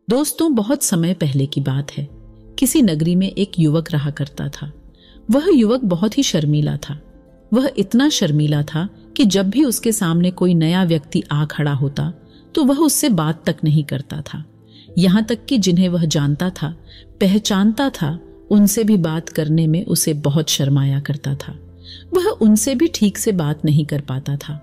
दोस्तों, बहुत समय पहले की बात है। किसी नगरी में एक युवक रहा करता था। वह युवक बहुत ही शर्मीला था। वह इतना शर्मीला था कि जब भी उसके सामने कोई नया व्यक्ति आ खड़ा होता तो वह उससे बात तक नहीं करता था। यहाँ तक कि जिन्हें वह जानता था, पहचानता था, उनसे भी बात करने में उसे बहुत शर्माया करता था। वह उनसे भी ठीक से बात नहीं कर पाता था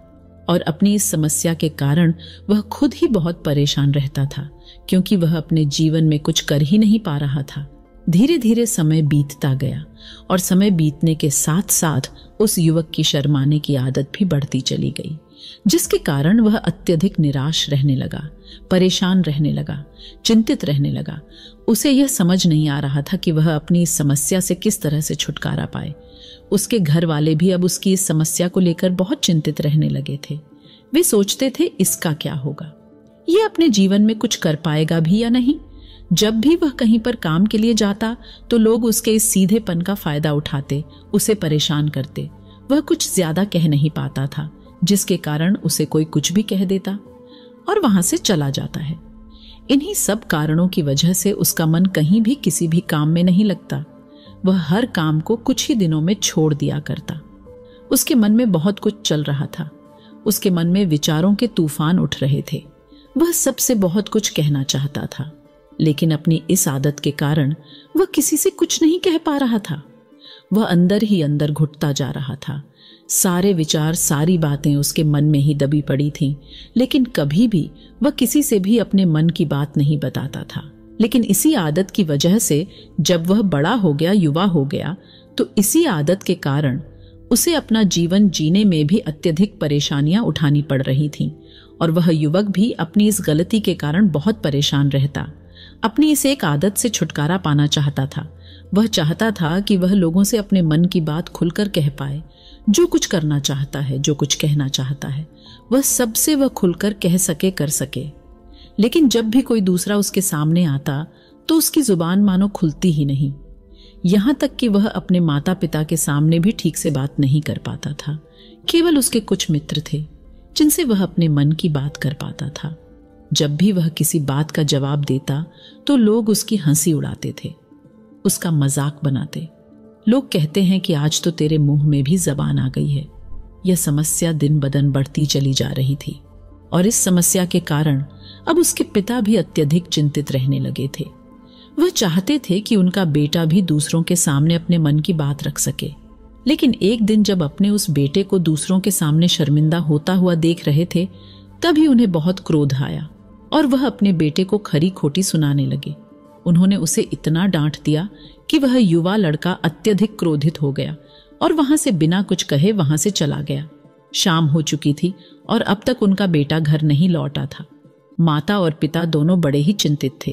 और अपनी इस समस्या के कारण वह खुद ही बहुत परेशान रहता था, क्योंकि वह अपने जीवन में कुछ कर ही नहीं पा रहा था। धीरे धीरे समय बीतता गया और समय बीतने के साथ साथ उस युवक की शर्माने की आदत भी बढ़ती चली गई, जिसके कारण वह अत्यधिक निराश रहने लगा, परेशान रहने लगा, चिंतित रहने लगा। उसे यह समझ नहीं आ रहा था कि वह अपनी इस समस्या से किस तरह से छुटकारा पाए। उसके घर वाले भी अब उसकी इस समस्या को लेकर बहुत चिंतित रहने लगे थे। वे सोचते थे इसका क्या होगा, ये अपने जीवन में कुछ कर पाएगा भी या नहीं। जब भी वह कहीं पर काम के लिए जाता तो लोग उसके इस सीधेपन का फायदा उठाते, उसे परेशान करते। वह कुछ ज्यादा कह नहीं पाता था, जिसके कारण उसे कोई कुछ भी कह देता और वहां से चला जाता है। इन्हीं सब कारणों की वजह से उसका मन कहीं भी किसी भी काम में नहीं लगता। वह हर काम को कुछ ही दिनों में छोड़ दिया करता। उसके मन में बहुत कुछ चल रहा था। उसके मन में विचारों के तूफान उठ रहे थे। वह सबसे बहुत कुछ कहना चाहता था, लेकिन अपनी इस आदत के कारण वह किसी से कुछ नहीं कह पा रहा था। वह अंदर ही अंदर घुटता जा रहा था। सारे विचार, सारी बातें उसके मन में ही दबी पड़ी थीं, लेकिन कभी भी वह किसी से भी अपने मन की बात नहीं बताता था। लेकिन इसी आदत की वजह से जब वह बड़ा हो गया, युवा हो गया, तो इसी आदत के कारण उसे अपना जीवन जीने में भी अत्यधिक परेशानियां उठानी पड़ रही थीं और वह युवक भी अपनी इस गलती के कारण बहुत परेशान रहता। अपनी इस एक आदत से छुटकारा पाना चाहता था। वह चाहता था कि वह लोगों से अपने मन की बात खुलकर कह पाए। जो कुछ करना चाहता है, जो कुछ कहना चाहता है, वह सबसे वह खुलकर कह सके, कर सके। लेकिन जब भी कोई दूसरा उसके सामने आता तो उसकी जुबान मानो खुलती ही नहीं। यहां तक कि वह अपने माता पिता के सामने भी ठीक से बात नहीं कर पाता था। केवल उसके कुछ मित्र थे जिनसे वह अपने मन की बात कर पाता था। जब भी वह किसी बात का जवाब देता तो लोग उसकी हंसी उड़ाते थे, उसका मजाक बनाते। लोग कहते हैं कि आज तो तेरे मुंह में भी जबान आ गई है। यह समस्या दिन ब दिन बढ़ती चली जा रही थी और इस समस्या के कारण अब उसके पिता भी अत्यधिक चिंतित रहने लगे थे। वह चाहते थे कि उनका बेटा भी दूसरों के सामने अपने मन की बात रख सके, लेकिन एक दिन जब अपने उस बेटे को दूसरों के सामने शर्मिंदा होता हुआ देख रहे थे, तभी उन्हें बहुत क्रोध आया और वह अपने बेटे को खरी खोटी सुनाने लगे। उन्होंने उसे इतना डांट दिया कि वह युवा लड़का अत्यधिक क्रोधित हो गया और वहां से बिना कुछ कहे वहां से चला गया। शाम हो चुकी थी और अब तक उनका बेटा घर नहीं लौटा था। माता और पिता दोनों बड़े ही चिंतित थे।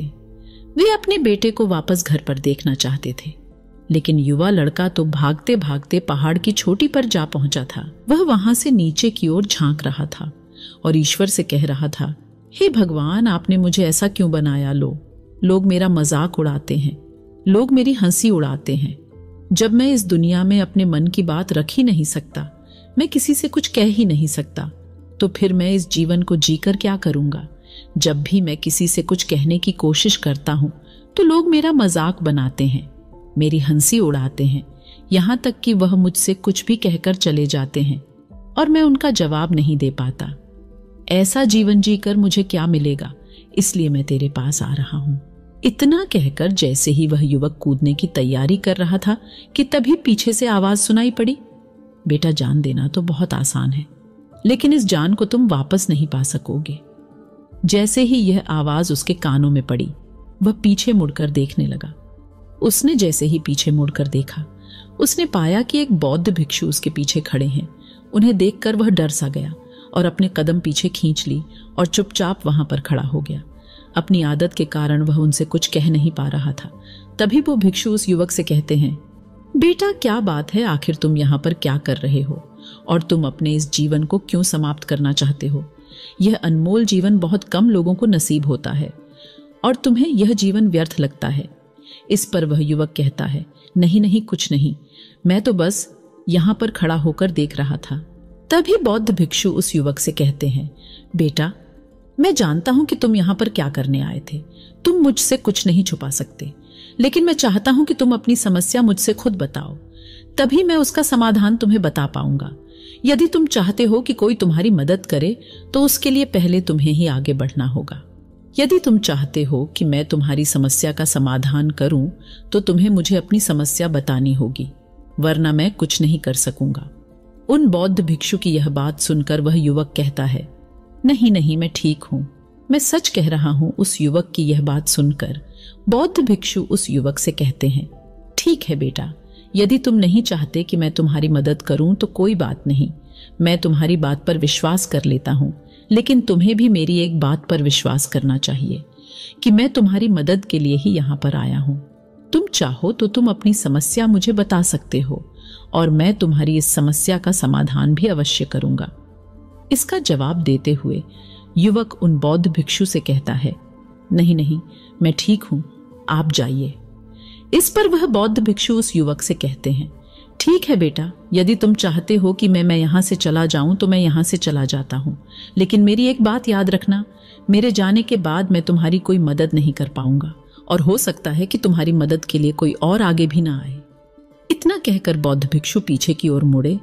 वे अपने बेटे को वापस घर पर देखना चाहते थे, लेकिन युवा लड़का तो भागते भागते पहाड़ की चोटी पर जा पहुंचा था। वह वहां से नीचे की ओर झांक रहा था और ईश्वर से कह रहा था, हे भगवान, आपने मुझे ऐसा क्यों बनाया? लोग मेरा मजाक उड़ाते हैं, लोग मेरी हंसी उड़ाते हैं। जब मैं इस दुनिया में अपने मन की बात रख ही नहीं सकता, मैं किसी से कुछ कह ही नहीं सकता, तो फिर मैं इस जीवन को जीकर क्या करूंगा? जब भी मैं किसी से कुछ कहने की कोशिश करता हूं तो लोग मेरा मजाक बनाते हैं, मेरी हंसी उड़ाते हैं, यहां तक कि वह मुझसे कुछ भी कहकर चले जाते हैं और मैं उनका जवाब नहीं दे पाता। ऐसा जीवन जीकर मुझे क्या मिलेगा? इसलिए मैं तेरे पास आ रहा हूं। इतना कहकर जैसे ही वह युवक कूदने की तैयारी कर रहा था कि तभी पीछे से आवाज सुनाई पड़ी, बेटा, जान देना तो बहुत आसान है, लेकिन इस जान को तुम वापस नहीं पा सकोगे। जैसे ही यह आवाज उसके कानों में पड़ी, वह पीछे मुड़कर देखने लगा। उसने जैसे ही पीछे मुड़कर देखा, उसने पाया कि एक बौद्ध भिक्षु उसके पीछे खड़े हैं। उन्हें देखकर वह डर सा गया और अपने कदम पीछे खींच ली और चुपचाप वहां पर खड़ा हो गया। अपनी आदत के कारण वह उनसे कुछ कह नहीं पा रहा था। तभी वो भिक्षु उस युवक से कहते हैं, बेटा, क्या बात है? आखिर तुम यहाँ पर क्या कर रहे हो और तुम अपने इस जीवन को क्यों समाप्त करना चाहते हो? यह अनमोल जीवन बहुत कम लोगों को नसीब होता है और तुम्हें यह जीवन व्यर्थ लगता है। इस पर वह युवक कहता है, नहीं नहीं, कुछ नहीं, मैं तो बस यहाँ पर खड़ा होकर देख रहा था। तभी बौद्ध भिक्षु उस युवक से कहते हैं, बेटा, मैं जानता हूं कि तुम यहां पर क्या करने आए थे। तुम मुझसे कुछ नहीं छुपा सकते, लेकिन मैं चाहता हूं कि तुम अपनी समस्या मुझसे खुद बताओ, तभी मैं उसका समाधान तुम्हें बता पाऊंगा। यदि तुम चाहते हो कि कोई तुम्हारी मदद करे तो उसके लिए पहले तुम्हें ही आगे बढ़ना होगा। यदि तुम चाहते हो कि मैं तुम्हारी समस्या का समाधान करूं तो तुम्हें मुझे अपनी समस्या बतानी होगी, वरना मैं कुछ नहीं कर सकूंगा। उन बौद्ध भिक्षु की यह बात सुनकर वह युवक कहता है, नहीं नहीं, मैं ठीक हूं, मैं सच कह रहा हूं। उस युवक की यह बात सुनकर बौद्ध भिक्षु उस युवक से कहते हैं, ठीक है बेटा, यदि तुम नहीं चाहते कि मैं तुम्हारी मदद करूं तो कोई बात नहीं, मैं तुम्हारी बात पर विश्वास कर लेता हूं, लेकिन तुम्हें भी मेरी एक बात पर विश्वास करना चाहिए कि मैं तुम्हारी मदद के लिए ही यहां पर आया हूं। तुम चाहो तो तुम अपनी समस्या मुझे बता सकते हो और मैं तुम्हारी इस समस्या का समाधान भी अवश्य करूंगा। इसका जवाब देते हुए युवक उन बौद्ध भिक्षु से कहता है, नहीं नहीं, मैं ठीक हूं, आप जाइए। इस पर वह बौद्ध भिक्षु उस युवक से कहते हैं, ठीक है बेटा, यदि तुम चाहते हो कि मैं यहां से चला जाऊं तो मैं यहां से चला जाता हूं, लेकिन मेरी एक बात याद रखना, मेरे जाने के बाद मैं तुम्हारी कोई मदद नहीं कर पाऊंगा और हो सकता है कि तुम्हारी मदद के लिए कोई और आगे भी ना आए। इतना कहकर बौद्ध भिक्षु पीछे की ओर मुड़े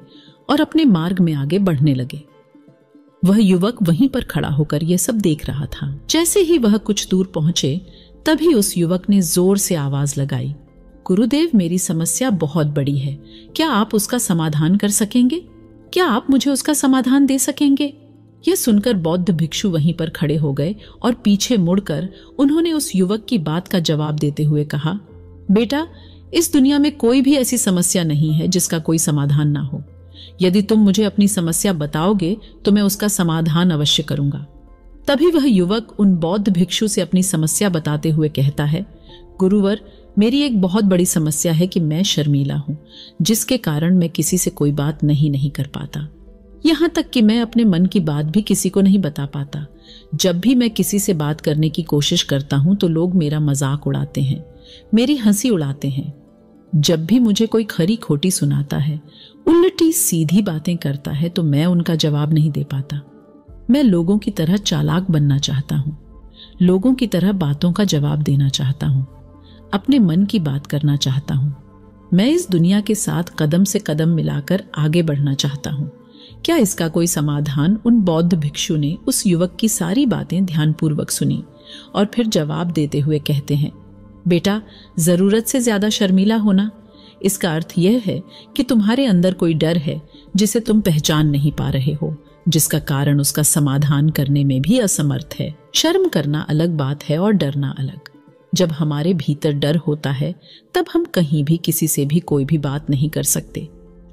और अपने मार्ग में आगे बढ़ने लगे। वह युवक वहीं पर खड़ा होकर यह सब देख रहा था। जैसे ही वह कुछ दूर पहुंचे तभी उस युवक ने जोर से आवाज लगाई, गुरुदेव, मेरी समस्या बहुत बड़ी है, क्या आप उसका समाधान कर सकेंगे? क्या आप मुझे उसका समाधान दे सकेंगे? यह सुनकर बौद्ध भिक्षु वहीं पर खड़े हो गए और पीछे मुड़कर उन्होंने उस युवक की बात का जवाब देते हुए कहा, बेटा, इस दुनिया में कोई भी ऐसी समस्या नहीं है जिसका कोई समाधान ना हो। यदि तुम मुझे अपनी समस्या बताओगे तो मैं उसका समाधान अवश्य करूंगा। तभी वह युवक उन बौद्ध भिक्षु से अपनी समस्या बताते हुए कहता है, गुरुवर, मेरी एक बहुत बड़ी समस्या है कि मैं शर्मीला हूं, जिसके कारण मैं किसी से कोई बात नहीं कर पाता। यहां तक कि मैं अपने मन की बात भी किसी को नहीं बता पाता। जब भी मैं किसी से बात करने की कोशिश करता हूं तो लोग मेरा मजाक उड़ाते हैं, मेरी हंसी उड़ाते हैं। जब भी मुझे कोई खरी खोटी सुनाता है, उल्टी सीधी बातें करता है तो मैं उनका जवाब नहीं दे पाता। मैं लोगों की तरह चालाक बनना चाहता हूं, लोगों की तरह बातों का जवाब देना चाहता हूं, अपने मन की बात करना चाहता हूं। मैं इस दुनिया के साथ कदम से कदम मिलाकर आगे बढ़ना चाहता हूं। क्या इसका कोई समाधान? उन बौद्ध भिक्षु ने उस युवक की सारी बातें ध्यानपूर्वक सुनी और फिर जवाब देते हुए कहते हैं, बेटा, जरूरत से ज्यादा शर्मीला होना, इसका अर्थ यह है कि तुम्हारे अंदर कोई डर है जिसे तुम पहचान नहीं पा रहे हो, जिसका कारण उसका समाधान करने में भी असमर्थ है। शर्म करना अलग बात है और डरना अलग। जब हमारे भीतर डर होता है तब हम कहीं भी किसी से भी कोई भी बात नहीं कर सकते।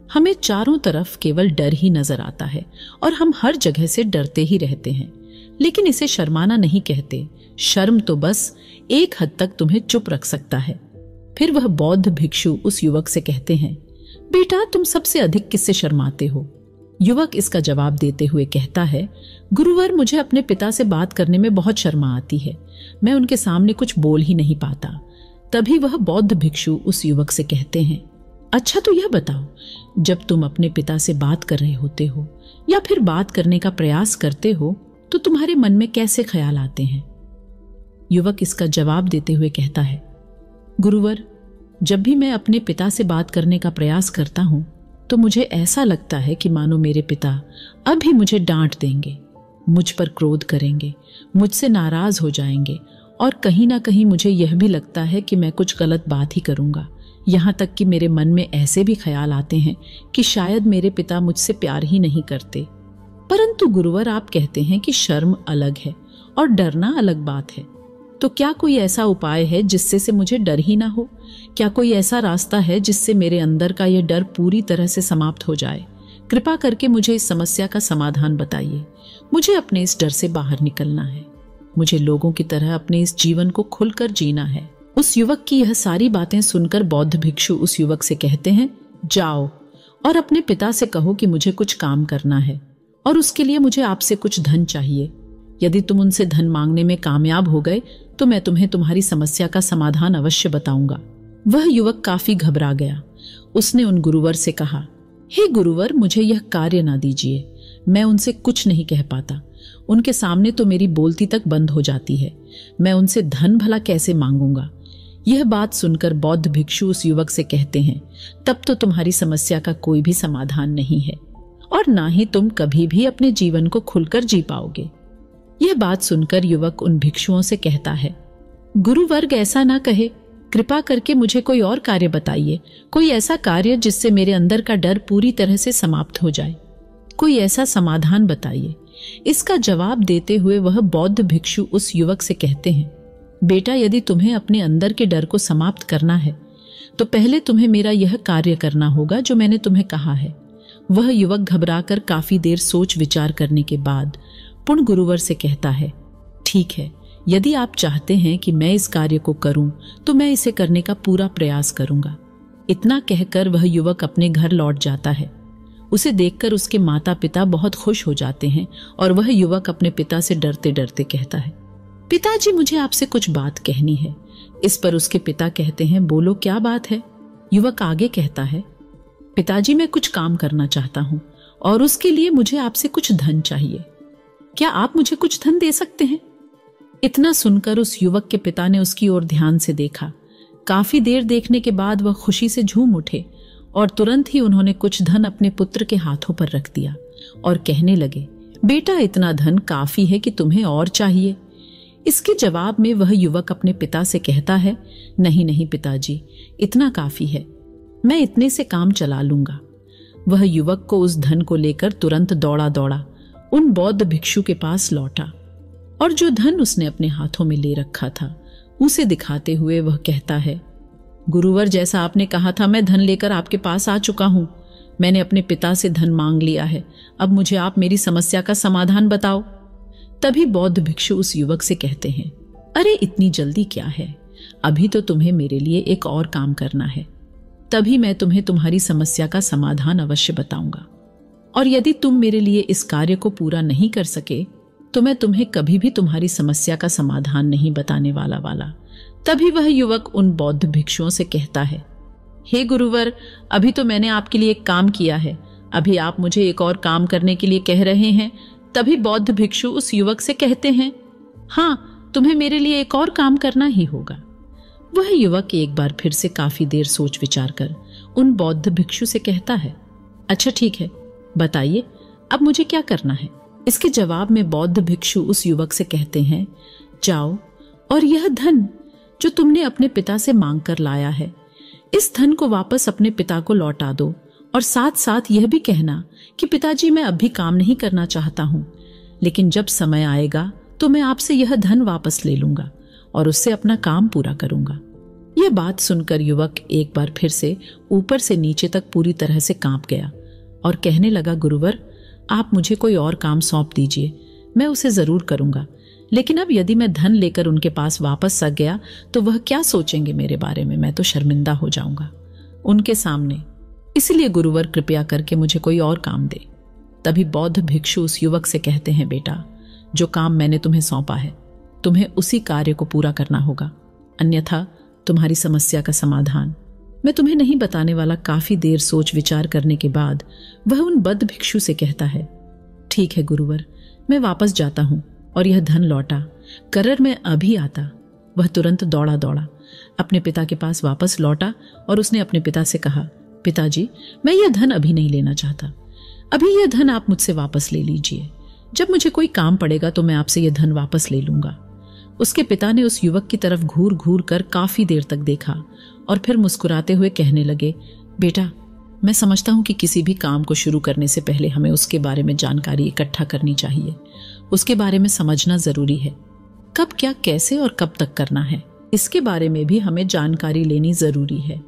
हमें चारों तरफ केवल डर ही नजर आता है और हम हर जगह से डरते ही रहते हैं, लेकिन इसे शर्माना नहीं कहते। शर्म तो बस एक हद तक तुम्हें चुप रख सकता है। फिर वह बौद्ध भिक्षु उस युवक से कहते हैं, बेटा, तुम सबसे अधिक किससे शर्माते हो? युवक इसका जवाब देते हुए कहता है, गुरुवर, मुझे अपने पिता से बात करने में बहुत शर्मा आती है, मैं उनके सामने कुछ बोल ही नहीं पाता। तभी वह बौद्ध भिक्षु उस युवक से कहते हैं, अच्छा तो यह बताओ, जब तुम अपने पिता से बात कर रहे होते हो या फिर बात करने का प्रयास करते हो तो तुम्हारे मन में कैसे ख्याल आते हैं? युवक इसका जवाब देते हुए कहता है, गुरुवर, जब भी मैं अपने पिता से बात करने का प्रयास करता हूं तो मुझे ऐसा लगता है कि मानो मेरे पिता अभी मुझे डांट देंगे, मुझ पर क्रोध करेंगे, मुझसे नाराज हो जाएंगे और कहीं ना कहीं मुझे यह भी लगता है कि मैं कुछ गलत बात ही करूंगा। यहाँ तक कि मेरे मन में ऐसे भी ख्याल आते हैं कि शायद मेरे पिता मुझसे प्यार ही नहीं करते। परंतु गुरुवर, आप कहते हैं कि शर्म अलग है और डरना अलग बात है, तो क्या कोई ऐसा उपाय है जिससे से मुझे डर ही ना हो? क्या कोई ऐसा रास्ता है जिससे मेरे अंदर का यह डर पूरी तरह से समाप्त हो जाए? कृपा करके मुझे इस समस्या का समाधान बताइए। मुझे अपने इस डर से बाहर निकलना है। मुझे लोगों की तरह अपने इस जीवन को खुलकर जीना है। उस युवक की यह सारी बातें सुनकर बौद्ध भिक्षु उस युवक से कहते हैं, जाओ और अपने पिता से कहो कि मुझे कुछ काम करना है और उसके लिए मुझे आपसे कुछ धन चाहिए। यदि तुम उनसे धन मांगने में कामयाब हो गए तो मैं तुम्हें तुम्हारी समस्या का समाधान अवश्य बताऊंगा। वह युवक काफी घबरा गया। उसने उन गुरुवर से कहा, हे गुरुवर, मुझे यह कार्य ना दीजिए, मैं उनसे कुछ नहीं कह पाता। उनके सामने तो मेरी बोलती तक बंद हो जाती है। मैं उनसे धन भला कैसे मांगूंगा। यह बात सुनकर बौद्ध भिक्षु उस युवक से कहते हैं, तब तो तुम्हारी समस्या का कोई भी समाधान नहीं है और ना ही तुम कभी भी अपने जीवन को खुलकर जी पाओगे। यह बात सुनकर युवक उन भिक्षुओं से कहता है, गुरुवर्ग ऐसा ना कहे, कृपा करके मुझे कोई और कार्य बताइए, कोई ऐसा कार्य जिससे मेरे अंदर का डर पूरी तरह से समाप्त हो जाए। कोई ऐसा समाधान बताइए। इसका जवाब देते हुए वह बौद्ध भिक्षु उस युवक से कहते हैं, बेटा, यदि तुम्हें अपने अंदर के डर को समाप्त करना है तो पहले तुम्हें मेरा यह कार्य करना होगा जो मैंने तुम्हें कहा है। वह युवक घबराकर काफी देर सोच विचार करने के बाद पुण्य गुरुवर से कहता है, ठीक है, यदि आप चाहते हैं कि मैं इस कार्य को करूं तो मैं इसे करने का पूरा प्रयास करूंगा। इतना कहकर वह युवक अपने घर लौट जाता है। उसे देखकर उसके माता पिता बहुत खुश हो जाते हैं और वह युवक अपने पिता से डरते डरते कहता है, पिताजी, मुझे आपसे कुछ बात कहनी है। इस पर उसके पिता कहते हैं, बोलो क्या बात है। युवक आगे कहता है, पिताजी, मैं कुछ काम करना चाहता हूं और उसके लिए मुझे आपसे कुछ धन चाहिए। क्या आप मुझे कुछ धन दे सकते हैं? इतना सुनकर उस युवक के पिता ने उसकी ओर ध्यान से देखा। काफी देर देखने के बाद वह खुशी से झूम उठे और तुरंत ही उन्होंने कुछ धन अपने पुत्र के हाथों पर रख दिया और कहने लगे, बेटा, इतना धन काफी है कि तुम्हें और चाहिए? इसके जवाब में वह युवक अपने पिता से कहता है, नहीं नहीं पिताजी, इतना काफी है, मैं इतने से काम चला लूंगा। वह युवक को उस धन को लेकर तुरंत दौड़ा दौड़ा उन बौद्ध भिक्षु के पास लौटा और जो धन उसने अपने हाथों में ले रखा था उसे दिखाते हुए वह कहता है, गुरुवर, जैसा आपने कहा था मैं धन लेकर आपके पास आ चुका हूं। मैंने अपने पिता से धन मांग लिया है, अब मुझे आप मेरी समस्या का समाधान बताओ। तभी बौद्ध भिक्षु उस युवक से कहते हैं, अरे इतनी जल्दी क्या है, अभी तो तुम्हें मेरे लिए एक और काम करना है, तभी मैं तुम्हें तुम्हारी समस्या का समाधान अवश्य बताऊंगा। और यदि तुम मेरे लिए इस कार्य को पूरा नहीं कर सके तो मैं तुम्हें कभी भी तुम्हारी समस्या का समाधान नहीं बताने वाला। तभी वह युवक उन बौद्ध भिक्षुओं से कहता है, हे गुरुवर, अभी तो मैंने आपके लिए एक काम किया है, अभी आप मुझे एक और काम करने के लिए कह रहे हैं। तभी बौद्ध भिक्षु उस युवक से कहते हैं, हाँ, तुम्हें मेरे लिए एक और काम करना ही होगा। वह युवक एक बार फिर से काफी देर सोच विचार कर उन बौद्ध भिक्षु से कहता है, अच्छा ठीक है, बताइए अब मुझे क्या करना है। इसके जवाब में बौद्ध भिक्षु उस युवक से कहते हैं, जाओ और यह धन जो तुमने अपने पिता से मांग कर लाया है, इस धन को वापस अपने पिता को लौटा दो और साथ साथ यह भी कहना कि पिताजी, मैं अब भी काम नहीं करना चाहता हूं, लेकिन जब समय आएगा तो मैं आपसे यह धन वापस ले लूंगा और उससे अपना काम पूरा करूंगा। यह बात सुनकर युवक एक बार फिर से ऊपर से नीचे तक पूरी तरह से कांप गया और कहने लगा, गुरुवर, आप मुझे कोई और काम सौंप दीजिए, मैं उसे जरूर करूंगा, लेकिन अब यदि मैं धन लेकर उनके पास वापस आ गया तो वह क्या सोचेंगे मेरे बारे में, मैं तो शर्मिंदा हो जाऊंगा उनके सामने। इसलिए गुरुवर, कृपया करके मुझे कोई और काम दे। तभी बौद्ध भिक्षु उस युवक से कहते हैं, बेटा, जो काम मैंने तुम्हें सौंपा है तुम्हें उसी कार्य को पूरा करना होगा, अन्यथा तुम्हारी समस्या का समाधान मैं तुम्हें नहीं बताने वाला। काफी देर सोच विचार करने के बाद वह उन बौद्ध भिक्षु से कहता है, ठीक है गुरुवर, मैं वापस जाता हूं और यह धन लौटा कर मैं अभी आता। वह तुरंत दौड़ा दौड़ा अपने पिता के पास वापस लौटा और उसने अपने पिता से कहा, पिताजी, मैं यह धन अभी नहीं लेना चाहता, अभी यह धन आप मुझसे वापस ले लीजिए, जब मुझे कोई काम पड़ेगा तो मैं आपसे यह धन वापस ले लूंगा। उसके पिता ने उस युवक की तरफ घूर घूर कर काफी देर तक देखा और फिर मुस्कुराते हुए कहने लगे, बेटा, मैं समझता हूं कि किसी भी काम को शुरू करने से पहले हमें उसके बारे में जानकारी इकट्ठा करनी चाहिए, उसके बारे में समझना जरूरी है, कब क्या कैसे और कब तक करना है, इसके बारे में भी हमें जानकारी लेनी जरूरी है।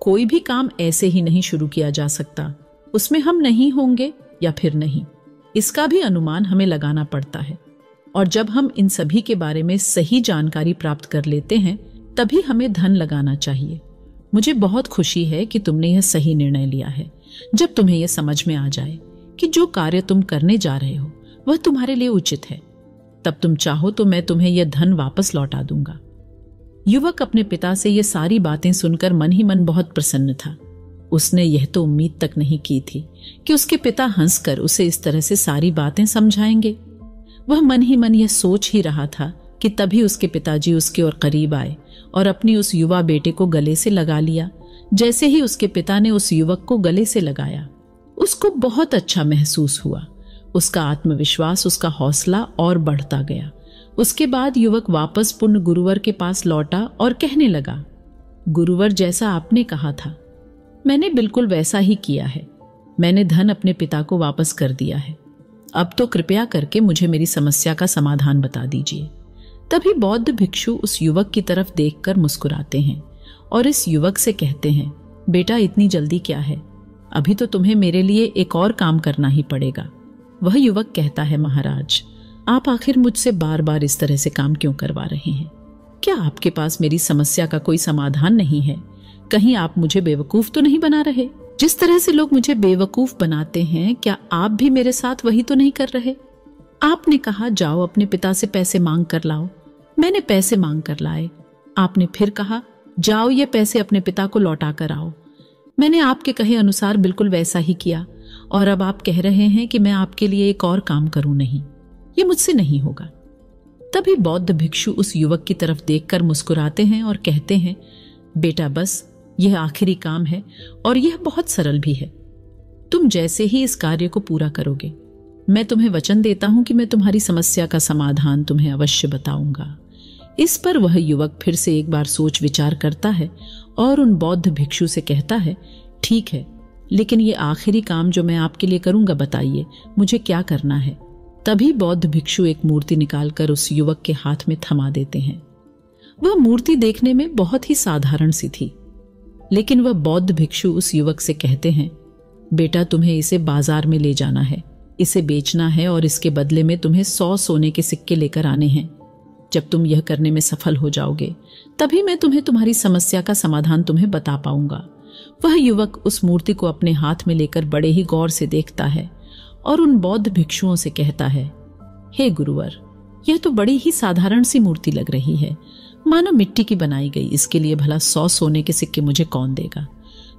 कोई भी काम ऐसे ही नहीं शुरू किया जा सकता, उसमें हम नहीं होंगे या फिर नहीं, इसका भी अनुमान हमें लगाना पड़ता है। और जब हम इन सभी के बारे में सही जानकारी प्राप्त कर लेते हैं तभी हमें धन लगाना चाहिए। मुझे बहुत खुशी है कि तुमने यह सही निर्णय लिया है। जब तुम्हें यह समझ में आ जाए कि जो कार्य तुम करने जा रहे हो वह तुम्हारे लिए उचित है, तब तुम चाहो तो मैं तुम्हें यह धन वापस लौटा दूंगा। युवक अपने पिता से ये सारी बातें सुनकर मन ही मन बहुत प्रसन्न था। उसने यह तो उम्मीद तक नहीं की थी कि उसके पिता हंसकर उसे इस तरह से सारी बातें समझाएंगे। वह मन ही मन यह सोच ही रहा था कि तभी उसके पिताजी उसके और करीब आए और अपनी उस युवा बेटे को गले से लगा लिया। जैसे ही उसके पिता ने उस युवक को गले से लगाया, उसको बहुत अच्छा महसूस हुआ। उसका आत्मविश्वास, उसका हौसला और बढ़ता गया। उसके बाद युवक वापस पुण्य गुरुवर के पास लौटा और कहने लगा, गुरुवर, जैसा आपने कहा था मैंने बिल्कुल वैसा ही किया है। मैंने धन अपने पिता को वापस कर दिया है। अब तो कृपया करके मुझे मेरी समस्या का समाधान बता दीजिए। तभी बौद्ध भिक्षु उस युवक की तरफ देखकर मुस्कुराते हैं और इस युवक से कहते हैं, बेटा, इतनी जल्दी क्या है? अभी तो तुम्हें मेरे लिए एक और काम करना ही पड़ेगा। वह युवक कहता है, महाराज, आप आखिर मुझसे बार बार इस तरह से काम क्यों करवा रहे हैं? क्या आपके पास मेरी समस्या का कोई समाधान नहीं है? कहीं आप मुझे बेवकूफ तो नहीं बना रहे? जिस तरह से लोग मुझे बेवकूफ बनाते हैं, क्या आप भी मेरे साथ वही तो नहीं कर रहे? आपने कहा जाओ अपने पिता से पैसे मांग कर लाओ। मैंने पैसे मांग कर लाए। आपने फिर कहा जाओ ये पैसे अपने पिता को लौटा कर आओ। मैंने आपके कहे अनुसार बिल्कुल वैसा ही किया और अब आप कह रहे हैं कि मैं आपके लिए एक और काम करूं। नहीं, ये मुझसे नहीं होगा। तभी बौद्ध भिक्षु उस युवक की तरफ देखकर मुस्कुराते हैं और कहते हैं, बेटा, बस यह आखिरी काम है और यह बहुत सरल भी है। तुम जैसे ही इस कार्य को पूरा करोगे, मैं तुम्हें वचन देता हूं कि मैं तुम्हारी समस्या का समाधान तुम्हें अवश्य बताऊंगा। इस पर वह युवक फिर से एक बार सोच विचार करता है और उन बौद्ध भिक्षु से कहता है, ठीक है, लेकिन ये आखिरी काम जो मैं आपके लिए करूंगा, बताइए मुझे क्या करना है? तभी बौद्ध भिक्षु एक मूर्ति निकालकर उस युवक के हाथ में थमा देते हैं। वह मूर्ति देखने में बहुत ही साधारण सी थी, लेकिन वह बौद्ध भिक्षु उस युवक से कहते हैं, बेटा, तुम्हें इसे बाजार में ले जाना है, इसे बेचना है और इसके बदले में तुम्हें 100 सोने के सिक्के लेकर आने हैं। जब तुम यह करने में सफल हो जाओगे, तभी मैं तुम्हें तुम्हारी समस्या का समाधान तुम्हें बता पाऊंगा। वह युवक उस मूर्ति को अपने हाथ में लेकर बड़े ही गौर से देखता है और उन बौद्ध भिक्षुओं से कहता है, हे गुरुवर, यह तो बड़ी ही साधारण सी मूर्ति लग रही है, मानो मिट्टी की बनाई गई। इसके लिए भला 100 सोने के सिक्के मुझे कौन देगा?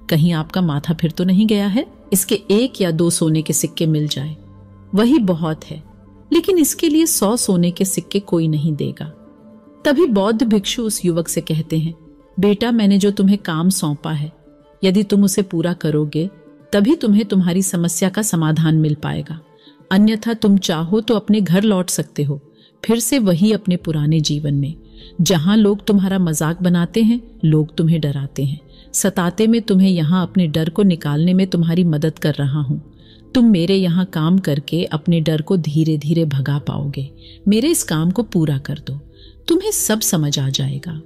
कहीं आपका माथा फिर तो नहीं गया है? इसके 1 या 2 सोने के सिक्के मिल जाए, वही बहुत है, लेकिन इसके लिए 100 सोने के सिक्के कोई नहीं देगा। तभी बौद्ध भिक्षु उस युवक से कहते हैं, बेटा, मैंने जो तुम्हें काम सौंपा है, यदि तुम उसे पूरा करोगे तभी तुम्हें तुम्हारी समस्या का समाधान मिल पाएगा। अन्यथा तुम चाहो तो अपने घर लौट सकते हो, फिर से वही अपने पुराने जीवन में, जहां लोग तुम्हारा मजाक बनाते हैं, लोग तुम्हें डराते हैं, सताते में तुम्हें यहां अपने डर को निकालने में तुम्हारी मदद कर रहा हूं। तुम मेरे यहाँ काम करके अपने डर को धीरे धीरे भगा पाओगे। मेरे इस काम को पूरा कर दो, तुम्हें सब समझ आ जाएगा।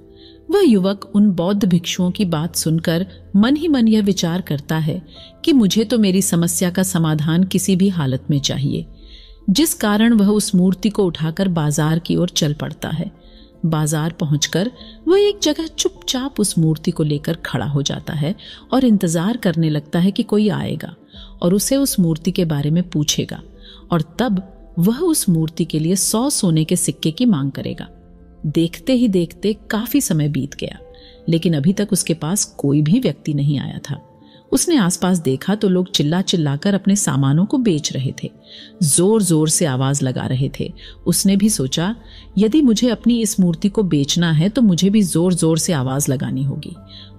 वह युवक उन बौद्ध भिक्षुओं की बात सुनकर मन ही मन यह विचार करता है कि मुझे तो मेरी समस्या का समाधान किसी भी हालत में चाहिए, जिस कारण वह उस मूर्ति को उठाकर बाजार की ओर चल पड़ता है। बाजार पहुंचकर वह एक जगह चुपचाप उस मूर्ति को लेकर खड़ा हो जाता है और इंतजार करने लगता है कि कोई आएगा और उसे उस मूर्ति के बारे में पूछेगा, और तब वह उस मूर्ति के लिए 100 सोने के सिक्के की मांग करेगा। देखते ही देखते काफी समय बीत गया, लेकिन अभी तक उसके पास कोई भी व्यक्ति नहीं आया था। उसने आसपास देखा तो लोग चिल्ला चिल्लाकर अपने सामानों को बेच रहे थे, जोर जोर से आवाज लगा रहे थे। उसने भी सोचा, यदि मुझे अपनी इस मूर्ति को बेचना है तो मुझे भी जोर जोर से आवाज लगानी होगी।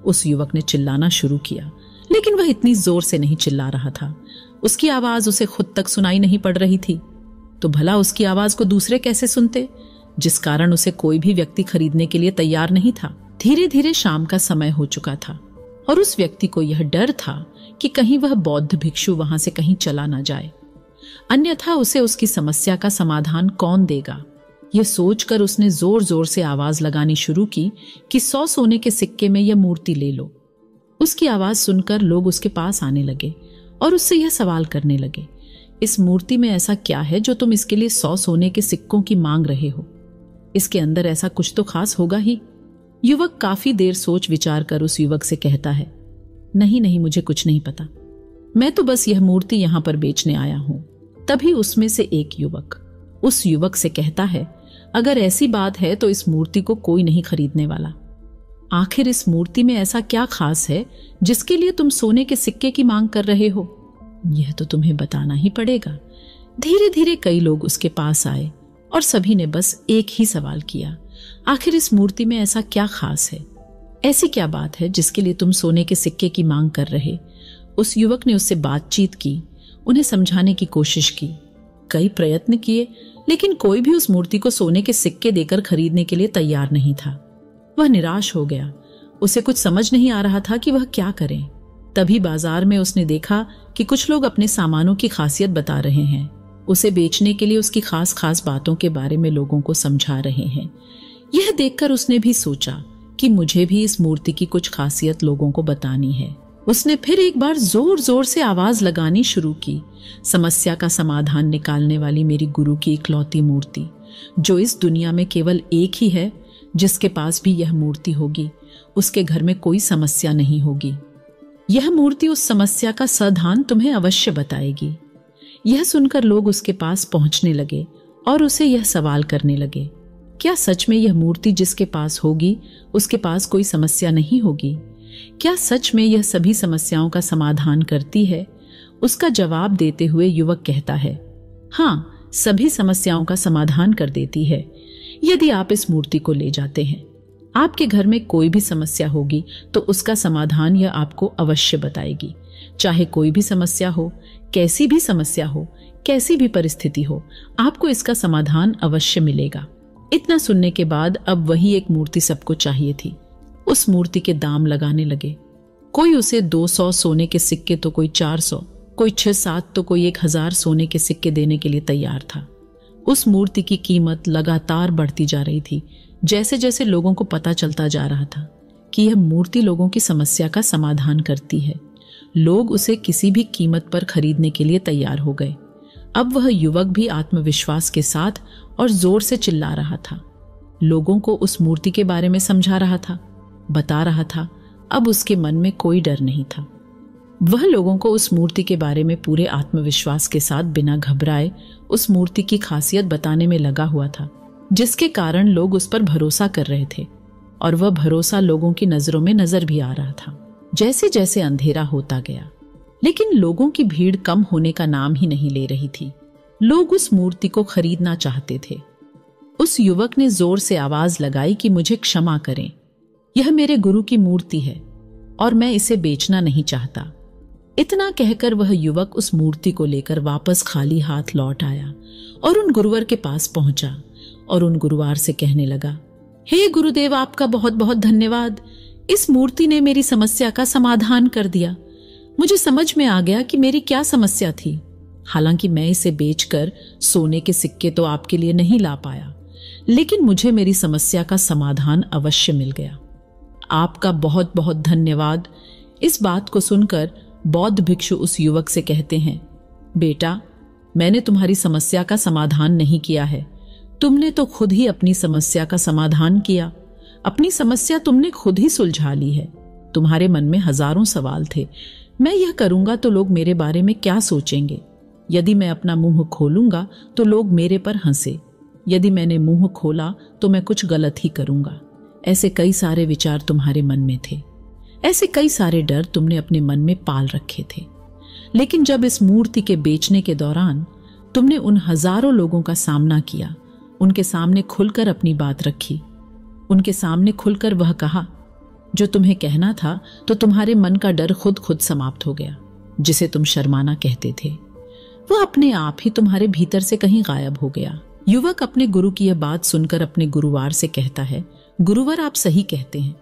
उस युवक ने चिल्लाना शुरू किया, लेकिन वह इतनी जोर से नहीं चिल्ला रहा था। उसकी आवाज उसे खुद तक सुनाई नहीं पड़ रही थी, तो भला उसकी आवाज को दूसरे कैसे सुनते, जिस कारण उसे कोई भी व्यक्ति खरीदने के लिए तैयार नहीं था। धीरे धीरे शाम का समय हो चुका था और उस व्यक्ति को यह डर था कि कहीं वह बौद्ध भिक्षु वहां से कहीं चला ना जाए, अन्यथा उसे उसकी समस्या का समाधान कौन देगा। यह सोचकर उसने जोर जोर से आवाज लगानी शुरू की कि 100 सोने के सिक्के में यह मूर्ति ले लो। उसकी आवाज सुनकर लोग उसके पास आने लगे और उससे यह सवाल करने लगे, इस मूर्ति में ऐसा क्या है जो तुम इसके लिए 100 सोने के सिक्कों की मांग रहे हो? इसके अंदर ऐसा कुछ तो खास होगा ही। युवक काफी देर सोच विचार कर उस युवक से कहता है, नहीं नहीं, मुझे कुछ नहीं पता, मैं तो बस यह मूर्ति यहां पर बेचने आया हूं। तभी उसमें से एक युवक उस युवक से कहता है, अगर ऐसी बात है तो इस मूर्ति को कोई नहीं खरीदने वाला। आखिर इस मूर्ति में ऐसा क्या खास है जिसके लिए तुम सोने के सिक्के की मांग कर रहे हो? यह तो तुम्हें बताना ही पड़ेगा। धीरे धीरे कई लोग उसके पास आए और सभी ने बस एक ही सवाल किया, आखिर इस मूर्ति में ऐसा क्या खास है, ऐसी क्या बात है जिसके लिए तुम सोने के सिक्के की मांग कर रहे। उस युवक ने उससे बातचीत की, उन्हें समझाने की कोशिश की, कई प्रयत्न किए, लेकिन कोई भी उस मूर्ति को सोने के सिक्के देकर खरीदने के लिए तैयार नहीं था। वह निराश हो गया, उसे कुछ समझ नहीं आ रहा था कि वह क्या करे। तभी बाजार में उसने देखा कि कुछ लोग अपने सामानों की खासियत बता रहे हैं, उसे बेचने के लिए उसकी खास खास बातों के बारे में लोगों को समझा रहे हैं। यह देखकर उसने भी सोचा कि मुझे भी इस मूर्ति की कुछ खासियत लोगों को बतानी है। उसने फिर एक बार जोर जोर से आवाज लगानी शुरू की, समस्या का समाधान निकालने वाली मेरी गुरु की इकलौती मूर्ति, जो इस दुनिया में केवल एक ही है, जिसके पास भी यह मूर्ति होगी उसके घर में कोई समस्या नहीं होगी। यह मूर्ति उस समस्या का समाधान तुम्हें अवश्य बताएगी। यह सुनकर लोग उसके पास पहुंचने लगे और उसे यह सवाल करने लगे, क्या सच में यह मूर्ति जिसके पास होगी उसके पास कोई समस्या नहीं होगी? क्या सच में यह सभी समस्याओं का समाधान करती है? उसका जवाब देते हुए युवक कहता है, हाँ, सभी समस्याओं का समाधान कर देती है, यदि आप इस मूर्ति को ले जाते हैं। आपके घर में कोई भी समस्या होगी तो उसका समाधान यह आपको अवश्य बताएगी। चाहे कोई भी समस्या हो, कैसी भी समस्या हो, कैसी भी परिस्थिति हो, आपको इसका समाधान अवश्य मिलेगा। इतना सुनने के बाद अब वही एक मूर्ति सबको चाहिए थी। उस मूर्ति के दाम लगाने लगे। कोई उसे 200 सोने के सिक्के तो कोई 400, कोई 6-7 तो कोई 1000 सोने के सिक्के देने के लिए तैयार था। उस मूर्ति की कीमत लगातार बढ़ती जा रही थी, जैसे जैसे लोगों को पता चलता जा रहा था कि यह मूर्ति लोगों की समस्या का समाधान करती है। लोग उसे किसी भी कीमत पर खरीदने के लिए तैयार हो गए। अब वह युवक भी आत्मविश्वास के साथ और जोर से चिल्ला रहा था, लोगों को उस मूर्ति के बारे में समझा रहा था, बता रहा था। अब उसके मन में कोई डर नहीं था। वह लोगों को उस मूर्ति के बारे में पूरे आत्मविश्वास के साथ बिना घबराए उस मूर्ति की खासियत बताने में लगा हुआ था, जिसके कारण लोग उस पर भरोसा कर रहे थे और वह भरोसा लोगों की नजरों में नजर भी आ रहा था। जैसे जैसे अंधेरा होता गया, लेकिन लोगों की भीड़ कम होने का नाम ही नहीं ले रही थी। लोग उस मूर्ति को खरीदना चाहते थे। उस युवक ने जोर से आवाज लगाई कि मुझे क्षमा करें, यह मेरे गुरु की मूर्ति है और मैं इसे बेचना नहीं चाहता। इतना कहकर वह युवक उस मूर्ति को लेकर वापस खाली हाथ लौट आया और उन गुरुवर के पास पहुंचा और उन गुरुवार से कहने लगा, हे गुरुदेव, आपका बहुत बहुत धन्यवाद। इस मूर्ति ने मेरी समस्या का समाधान कर दिया। मुझे समझ में आ गया कि मेरी क्या समस्या थी। हालांकि मैं इसे बेचकर सोने के सिक्के तो आपके लिए नहीं ला पाया, लेकिन मुझे मेरी समस्या का समाधान अवश्य मिल गया। आपका बहुत बहुत धन्यवाद। इस बात को सुनकर बौद्ध भिक्षु उस युवक से कहते हैं, बेटा, मैंने तुम्हारी समस्या का समाधान नहीं किया है, तुमने तो खुद ही अपनी समस्या का समाधान किया। अपनी समस्या तुमने खुद ही सुलझा ली है। तुम्हारे मन में हजारों सवाल थे, मैं यह करूंगा तो लोग मेरे बारे में क्या सोचेंगे। यदि मैं अपना मुंह खोलूंगा तो लोग मेरे पर हंसे, यदि मैंने मुंह खोला तो मैं कुछ गलत ही करूंगा। ऐसे कई सारे विचार तुम्हारे मन में थे, ऐसे कई सारे डर तुमने अपने मन में पाल रखे थे। लेकिन जब इस मूर्ति के बेचने के दौरान तुमने उन हजारों लोगों का सामना किया, उनके सामने खुलकर अपनी बात रखी, उनके सामने खुलकर वह कहा जो तुम्हें कहना था, तो तुम्हारे मन का डर खुद समाप्त हो गया, जिसे तुम शर्माना कहते थे। वह अपने आप ही तुम्हारे भीतर से कहीं गायब हो गया। युवक अपने गुरु की यह बात सुनकर अपने गुरुवार से कहता है, गुरुवर, आप सही कहते हैं।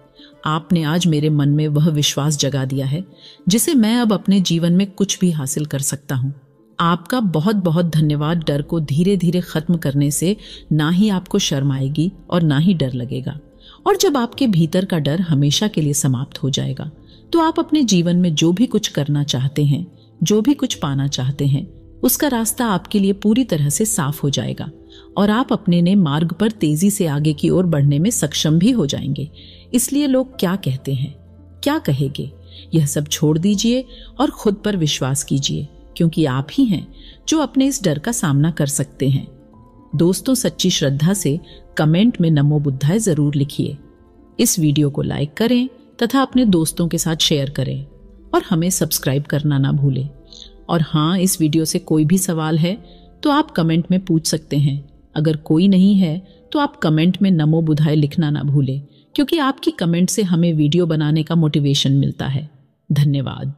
आपने आज मेरे मन में वह विश्वास जगा दिया है जिसे मैं अब अपने जीवन में कुछ भी हासिल कर सकता हूँ। आपका बहुत बहुत धन्यवाद। डर को धीरे धीरे खत्म करने से ना ही आपको शर्म आएगी और ना ही डर लगेगा, और जब आपके भीतर का डर हमेशा के लिए समाप्त हो जाएगा तो आप अपने जीवन में जो भी कुछ करना चाहते हैं, जो भी कुछ पाना चाहते हैं, उसका रास्ता आपके लिए पूरी तरह से साफ हो जाएगा और आप अपने नए मार्ग पर तेजी से आगे की ओर बढ़ने में सक्षम भी हो जाएंगे। इसलिए लोग क्या कहते हैं, क्या कहेंगे, यह सब छोड़ दीजिए और खुद पर विश्वास कीजिए, क्योंकि आप ही हैं जो अपने इस डर का सामना कर सकते हैं। दोस्तों, सच्ची श्रद्धा से कमेंट में नमो बुद्धाय जरूर लिखिए। इस वीडियो को लाइक करें तथा अपने दोस्तों के साथ शेयर करें और हमें सब्सक्राइब करना ना भूलें। और हाँ, इस वीडियो से कोई भी सवाल है तो आप कमेंट में पूछ सकते हैं। अगर कोई नहीं है तो आप कमेंट में नमो बुधाय लिखना ना भूलें, क्योंकि आपकी कमेंट से हमें वीडियो बनाने का मोटिवेशन मिलता है। धन्यवाद।